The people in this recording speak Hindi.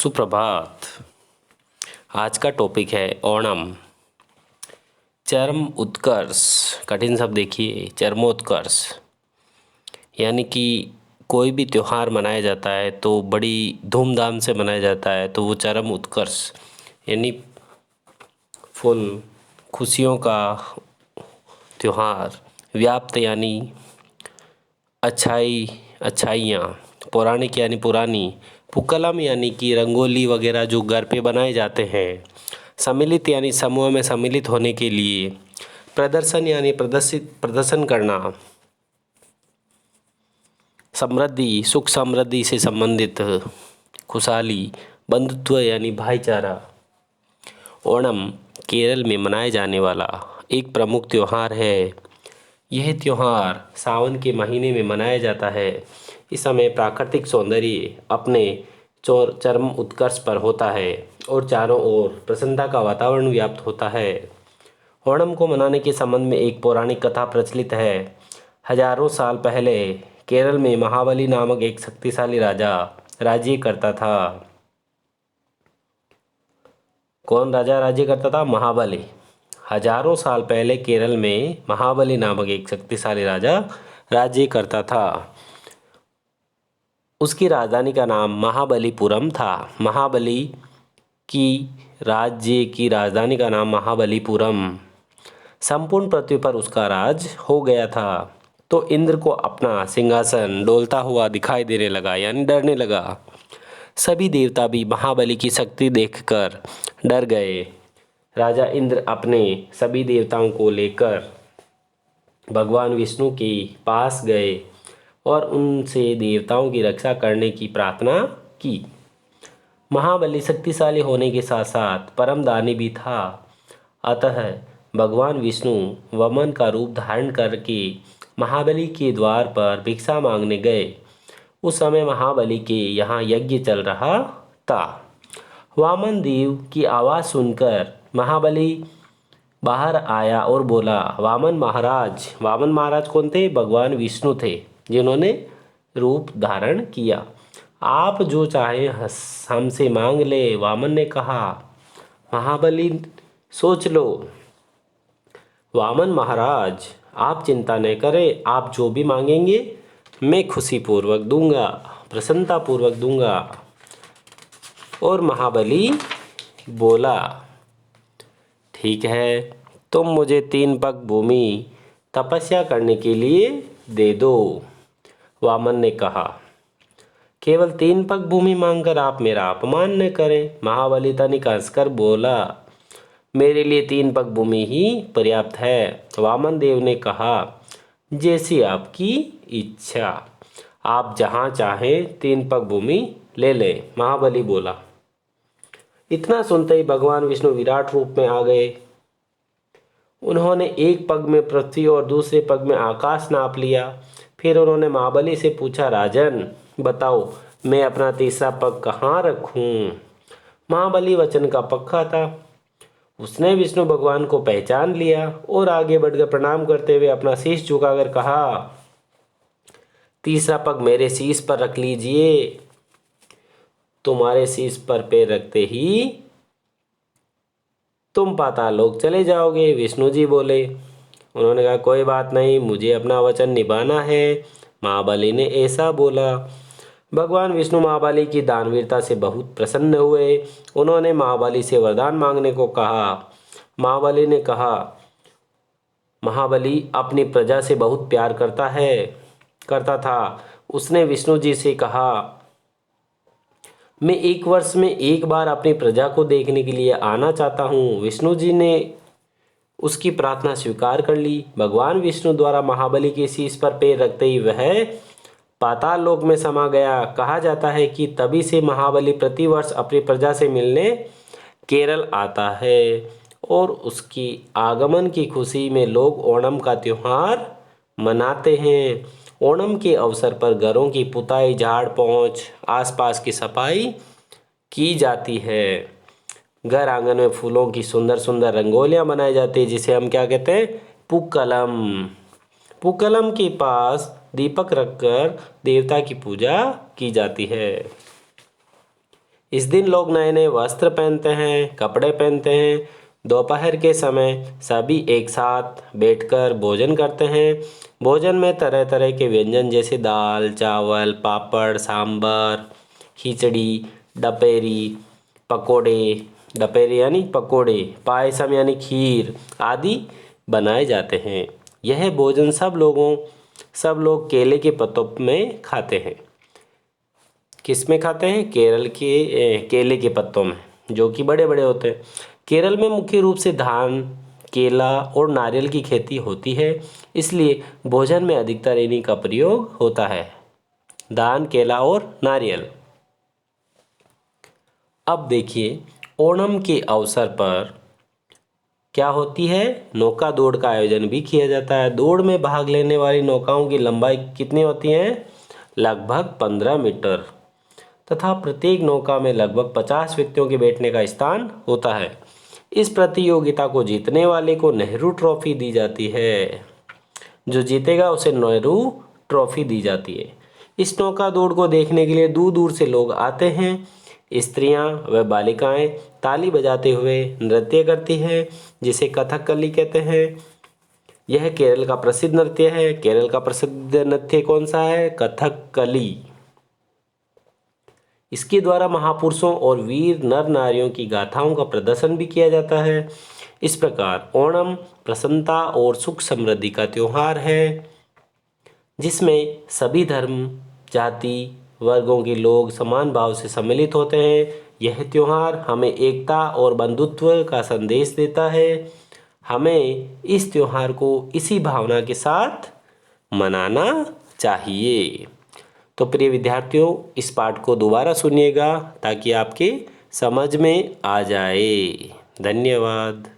सुप्रभात। आज का टॉपिक है ओणम। चरम उत्कर्ष, कठिन शब्द देखिए, चरमोत्कर्ष। यानी कि कोई भी त्यौहार मनाया जाता है तो बड़ी धूमधाम से मनाया जाता है, तो वो चरम उत्कर्ष यानी फुल खुशियों का त्यौहार। व्याप्त यानी अच्छाइयाँ, पौराणिक यानी पुरानी, पुक्कलम यानी कि रंगोली वगैरह जो घर पे बनाए जाते हैं, सम्मिलित यानी समूह में सम्मिलित होने के लिए, प्रदर्शन यानी प्रदर्शन करना, समृद्धि सुख समृद्धि से संबंधित, खुशहाली, बंधुत्व यानी भाईचारा। ओणम केरल में मनाए जाने वाला एक प्रमुख त्यौहार है। यह त्यौहार सावन के महीने में मनाया जाता है। इस समय प्राकृतिक सौंदर्य अपने चरम उत्कर्ष पर होता है और चारों ओर प्रसन्नता का वातावरण व्याप्त होता है। ओणम को मनाने के संबंध में एक पौराणिक कथा प्रचलित है। हजारों साल पहले केरल में महाबली नामक एक शक्तिशाली राजा राज्य करता था। कौन राजा राज्य करता था? महाबली। हजारों साल पहले केरल में महाबली नामक एक शक्तिशाली राजा राज्य करता था। उसकी राजधानी का नाम महाबलीपुरम था। महाबली की राज्य की राजधानी का नाम महाबलीपुरम। संपूर्ण पृथ्वी पर उसका राज हो गया था। तो इंद्र को अपना सिंहासन डोलता हुआ दिखाई देने लगा, यानी डरने लगा। सभी देवता भी महाबली की शक्ति देखकर डर गए। राजा इंद्र अपने सभी देवताओं को लेकर भगवान विष्णु के पास गए और उनसे देवताओं की रक्षा करने की प्रार्थना की। महाबली शक्तिशाली होने के साथ साथ परम दानी भी था। अतः भगवान विष्णु वामन का रूप धारण करके महाबली के द्वार पर भिक्षा मांगने गए। उस समय महाबली के यहाँ यज्ञ चल रहा था। वामन देव की आवाज़ सुनकर महाबली बाहर आया और बोला, वामन महाराज। वामन महाराज कौन थे? भगवान विष्णु थे, जिन्होंने रूप धारण किया। आप जो चाहे हमसे मांग ले। वामन ने कहा। महाबली, सोच लो। वामन महाराज, आप चिंता न करें, आप जो भी मांगेंगे मैं खुशीपूर्वक दूंगा, प्रसन्नतापूर्वक दूंगा। और महाबली बोला, ठीक है, तुम मुझे 3 पग भूमि तपस्या करने के लिए दे दो। वामन ने कहा। केवल 3 पग भूमि मांगकर आप मेरा अपमान न करें। महाबली तनिक हंसकर बोला, मेरे लिए 3 पग भूमि ही पर्याप्त है। वामन देव ने कहा, जैसी आपकी इच्छा, आप जहाँ चाहें 3 पग भूमि ले लें। महाबली बोला। इतना सुनते ही भगवान विष्णु विराट रूप में आ गए। उन्होंने एक पग में पृथ्वी और दूसरे पग में आकाश नाप लिया। फिर उन्होंने महाबली से पूछा, राजन बताओ, मैं अपना तीसरा पग कहाँ रखूं? महाबली वचन का पक्का था। उसने विष्णु भगवान को पहचान लिया और आगे बढ़कर प्रणाम करते हुए अपना शीश झुकाकर कहा, तीसरा पग मेरे शीश पर रख लीजिए। तुम्हारे शीश पर पैर रखते ही तुम पाताल लोक चले जाओगे। विष्णु जी बोले। उन्होंने कहा, कोई बात नहीं, मुझे अपना वचन निभाना है। महाबली ने ऐसा बोला। भगवान विष्णु महाबली की दानवीरता से बहुत प्रसन्न हुए। उन्होंने महाबली से वरदान मांगने को कहा। महाबली ने कहा, महाबली अपनी प्रजा से बहुत प्यार करता था। उसने विष्णु जी से कहा, मैं 1 वर्ष में एक बार अपनी प्रजा को देखने के लिए आना चाहता हूँ। विष्णु जी ने उसकी प्रार्थना स्वीकार कर ली। भगवान विष्णु द्वारा महाबली के शीश पर पैर रखते ही वह पाताल लोक में समा गया। कहा जाता है कि तभी से महाबली प्रतिवर्ष अपनी प्रजा से मिलने केरल आता है और उसकी आगमन की खुशी में लोग ओणम का त्यौहार मनाते हैं। ओणम के अवसर पर घरों की पुताई, झाड़ पोंछ, आसपास की सफाई की जाती है। घर आंगन में फूलों की सुंदर सुंदर रंगोलियां बनाई जाती है, जिसे हम क्या कहते हैं? पुक्कलम। पुक्कलम के पास दीपक रखकर देवता की पूजा की जाती है। इस दिन लोग नए नए वस्त्र पहनते हैं, कपड़े पहनते हैं। दोपहर के समय सभी एक साथ बैठकर भोजन करते हैं। भोजन में तरह तरह के व्यंजन जैसे दाल, चावल, पापड़, सांभर, खिचड़ी, डपेरी, पकोड़े, डपेरी यानी पकोड़े, पायसम यानी खीर आदि बनाए जाते हैं। यह भोजन सब लोग केले के पत्तों में खाते हैं। किस में खाते हैं? केरल के केले के पत्तों में, जो कि बड़े बड़े होते हैं। केरल में मुख्य रूप से धान, केला और नारियल की खेती होती है, इसलिए भोजन में अधिकतर इन्हीं का प्रयोग होता है, धान, केला और नारियल। अब देखिए, ओणम के अवसर पर क्या होती है? नौका दौड़ का आयोजन भी किया जाता है। दौड़ में भाग लेने वाली नौकाओं की लंबाई कितनी होती है? लगभग 15 मीटर तथा प्रत्येक नौका में लगभग 50 व्यक्तियों के बैठने का स्थान होता है। इस प्रतियोगिता को जीतने वाले को नेहरू ट्रॉफी दी जाती है। जो जीतेगा उसे नेहरू ट्रॉफी दी जाती है। इस नौका दौड़ को देखने के लिए दूर दूर से लोग आते हैं। स्त्रियां व बालिकाएं ताली बजाते हुए नृत्य करती हैं, जिसे कथकली कहते हैं। यह केरल का प्रसिद्ध नृत्य है। केरल का प्रसिद्ध नृत्य कौन सा है? कथकली। इसके द्वारा महापुरुषों और वीर नर नारियों की गाथाओं का प्रदर्शन भी किया जाता है। इस प्रकार ओणम प्रसन्नता और सुख समृद्धि का त्योहार है, जिसमें सभी धर्म, जाति, वर्गों के लोग समान भाव से सम्मिलित होते हैं। यह त्योहार हमें एकता और बंधुत्व का संदेश देता है। हमें इस त्योहार को इसी भावना के साथ मनाना चाहिए। तो प्रिय विद्यार्थियों, इस पाठ को दोबारा सुनिएगा ताकि आपके समझ में आ जाए। धन्यवाद।